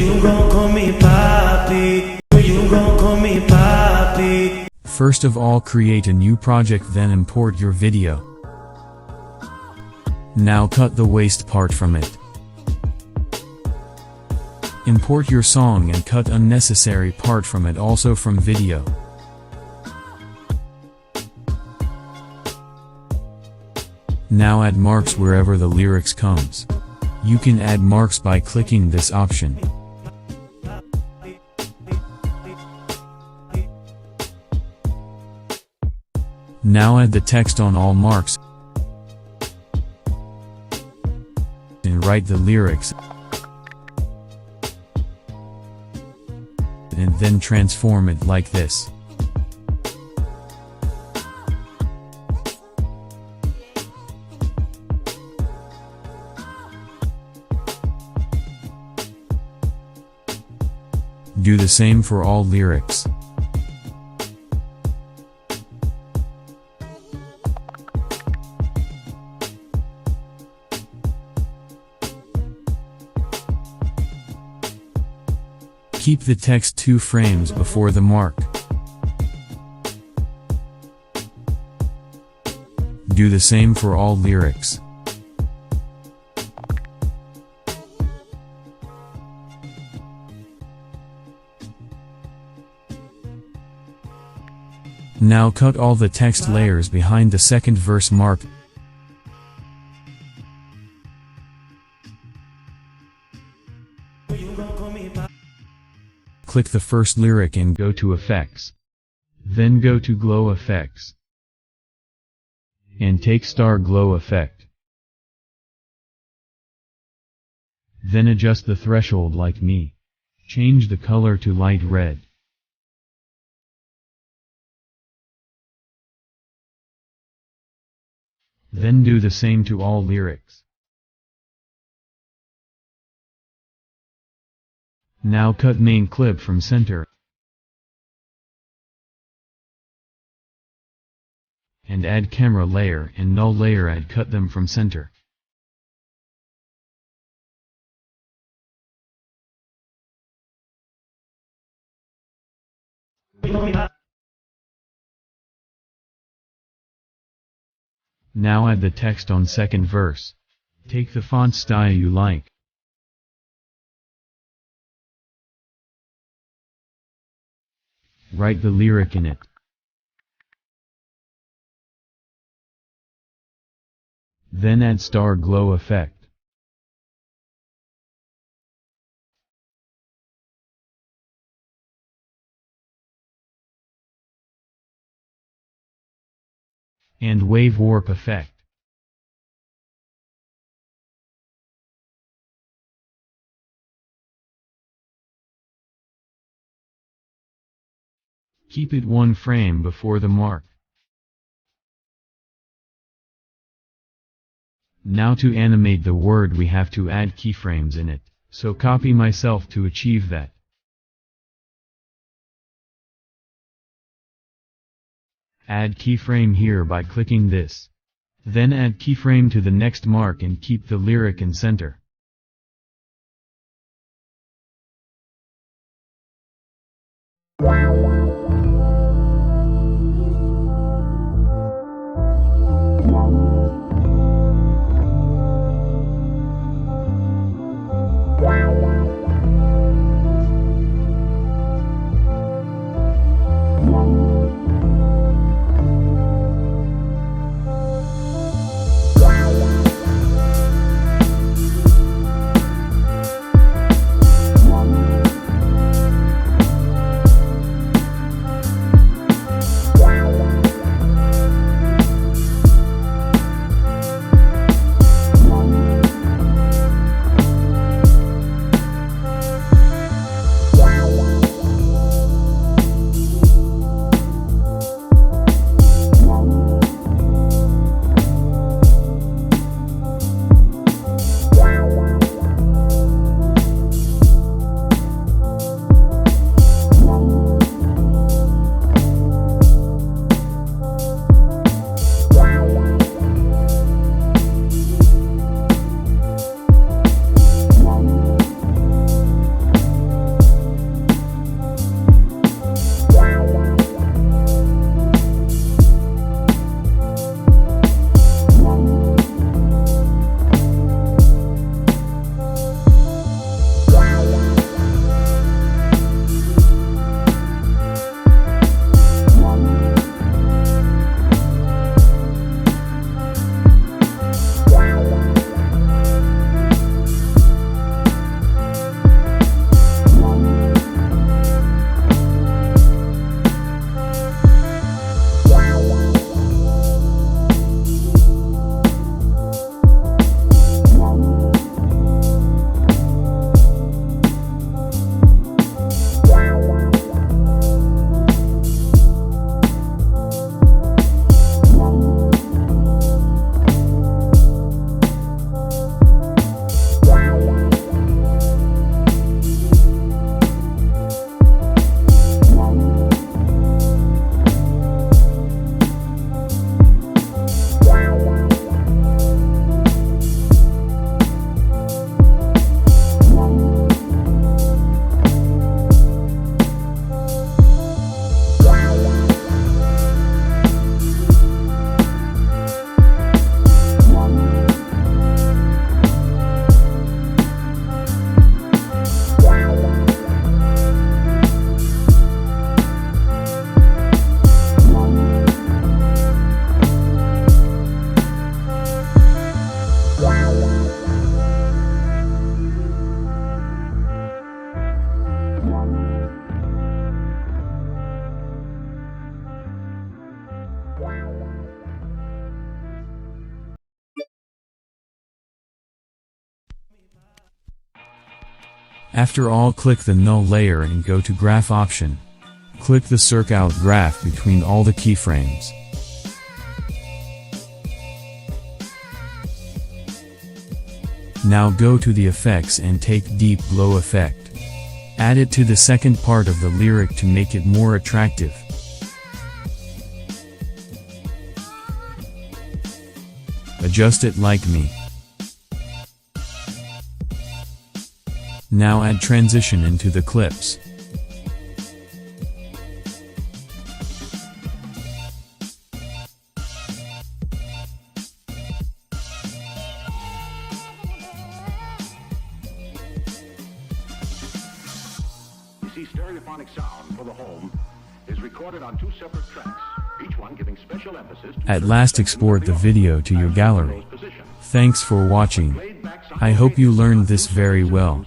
You gon' call me papi. You gon' call me papi. First of all, create a new project, then import your video. Now cut the waste part from it. Import your song and cut unnecessary part from it, also from video. Now add marks wherever the lyrics comes. You can add marks by clicking this option. Now add the text on all marks and write the lyrics, and then transform it like this. Do the same for all lyrics. Keep the text 2 frames before the mark. Do the same for all lyrics. Now cut all the text layers behind the second verse mark. Click the first lyric and go to Effects. Then go to Glow Effects. And take Star Glow Effect. Then adjust the threshold like me. Change the color to light red. Then do the same to all lyrics. Now cut main clip from center. And add camera layer and null layer, and cut them from center. Now add the text on second verse. Take the font style you like. Write the lyric in it. Then add Star Glow Effect. And Wave Warp Effect. Keep it 1 frame before the mark. Now to animate the word we have to add keyframes in it, so copy myself to achieve that. Add keyframe here by clicking this. Then add keyframe to the next mark and keep the lyric in center. After all, click the null layer and go to graph option. Click the circle graph between all the keyframes. Now go to the effects and take deep glow effect. Add it to the second part of the lyric to make it more attractive. Adjust it like me. Now add transition into the clips. Stereophonic sound for the home is recorded on 2 separate tracks, each one giving special emphasis to At last, export the video to your gallery. Thanks for watching. I hope you learned this very well.